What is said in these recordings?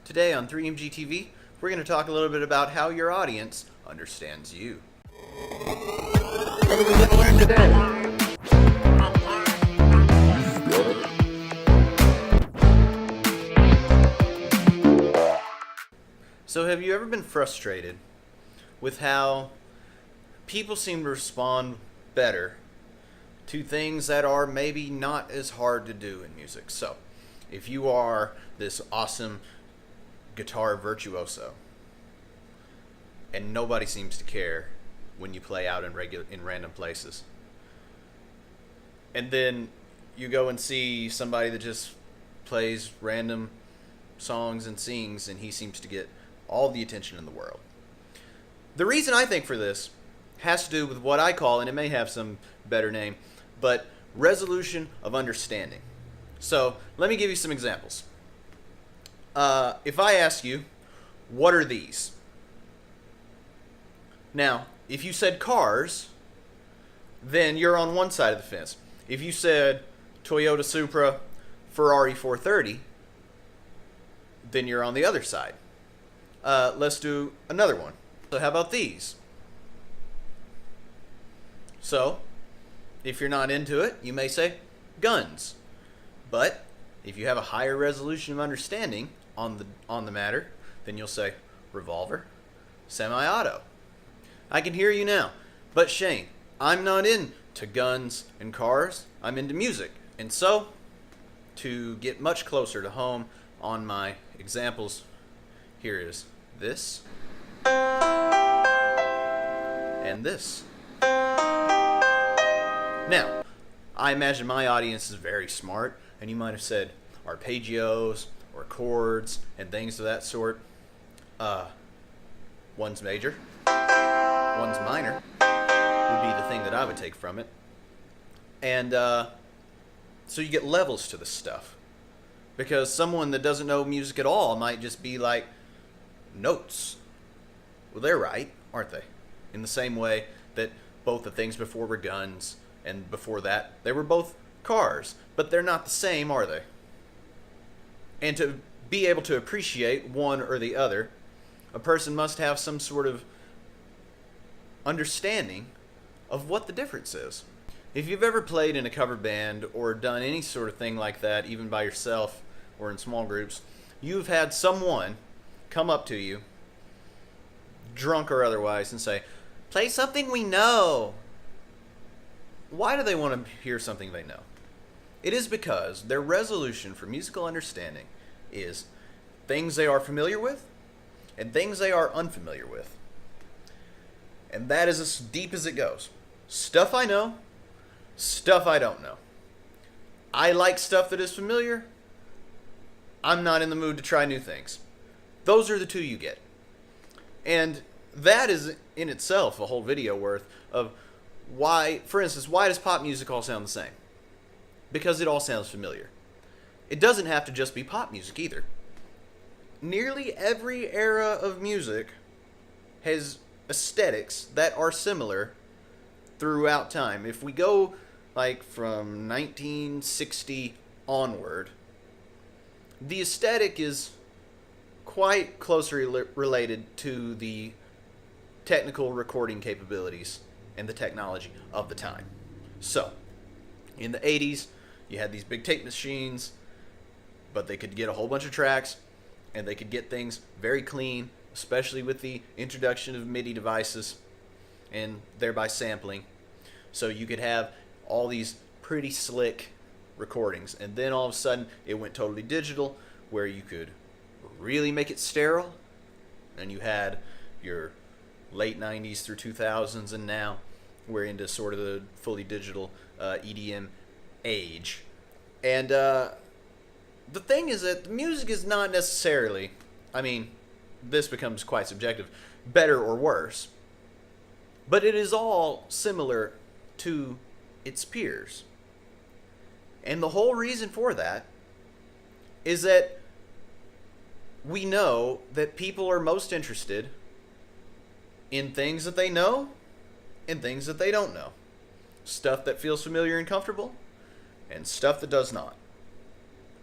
Today on 3MG TV, we're going to talk a little bit about how your audience understands you. So have you ever been frustrated with how people seem to respond better to things that are maybe not as hard to do in music? So if you are this awesome guitar virtuoso and nobody seems to care when you play out in random places, and then you go and see somebody that just plays random songs and sings, and he seems to get all the attention in the world. The reason I think for this has to do with what I call, and it may have some better name, but resolution of understanding. So let me give you some examples. If I ask you, what are these? Now, if you said cars, then you're on one side of the fence. If you said Toyota Supra, Ferrari 430, then you're on the other side. Let's do another one. So how about these? So, if you're not into it, you may say guns. But if you have a higher resolution of understanding on the matter, then you'll say revolver, semi-auto. I can hear you now. But Shane, I'm not into guns and cars. I'm into music. And so, to get much closer to home on my examples, here is this and this. Now, I imagine my audience is very smart, and you might have said arpeggios or chords and things of that sort. One's major, one's minor would be the thing that I would take from it. And so you get levels to this stuff, because someone that doesn't know music at all might just be like, notes. Well, they're right, aren't they? In the same way that both the things before were guns, and before that they were both cars, but they're not the same, are they? And to be able to appreciate one or the other, a person must have some sort of understanding of what the difference is. If you've ever played in a cover band or done any sort of thing like that, even by yourself or in small groups, you've had someone come up to you, drunk or otherwise, and say, "Play something we know." Why do they want to hear something they know? It is because their resolution for musical understanding is things they are familiar with and things they are unfamiliar with. And that is as deep as it goes. Stuff I know, stuff I don't know. I like stuff that is familiar. I'm not in the mood to try new things. Those are the two you get. And that is in itself a whole video worth of why, for instance, why does pop music all sound the same? Because it all sounds familiar. It doesn't have to just be pop music either. Nearly every era of music has aesthetics that are similar throughout time. If we go like from 1960 onward, the aesthetic is quite closely related to the technical recording capabilities and the technology of the time. So, in the 80s, you had these big tape machines, but they could get a whole bunch of tracks, and they could get things very clean, especially with the introduction of MIDI devices and thereby sampling. So you could have all these pretty slick recordings, and then all of a sudden it went totally digital, where you could really make it sterile, and you had your late 90s through 2000s, and now we're into sort of the fully digital EDM age. And the thing is that the music is not necessarily, I mean, this becomes quite subjective, better or worse, but it is all similar to its peers. And the whole reason for that is that we know that people are most interested in things that they know and things that they don't know. Stuff that feels familiar and comfortable, and stuff that does not.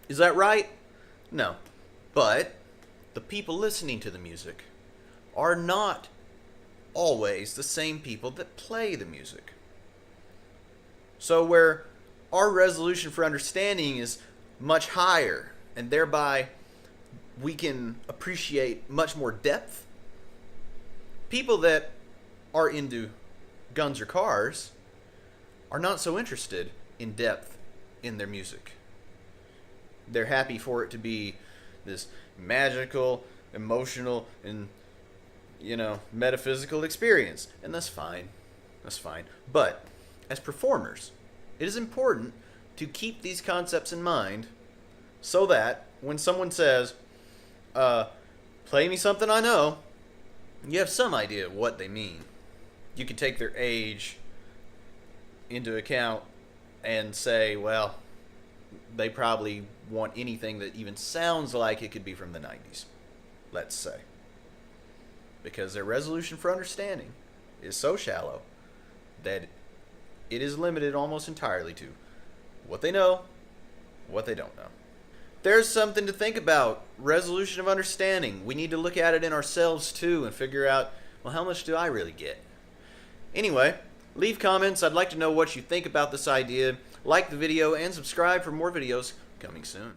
Is that right? No. But the people listening to the music are not always the same people that play the music. So where our resolution for understanding is much higher, and thereby we can appreciate much more depth, people that are into guns or cars are not so interested in depth in their music. They're happy for it to be this magical, emotional, and metaphysical experience, and that's fine. That's fine. But as performers, it is important to keep these concepts in mind so that when someone says, play me something I know, you have some idea of what they mean. You can take their age into account and say, well, they probably want anything that even sounds like it could be from the 90s, let's say. Because their resolution for understanding is so shallow that it is limited almost entirely to what they know, what they don't know. There's something to think about. Resolution of understanding. We need to look at it in ourselves too and figure out, well, how much do I really get? Anyway, leave comments. I'd like to know what you think about this idea. Like the video and subscribe for more videos coming soon.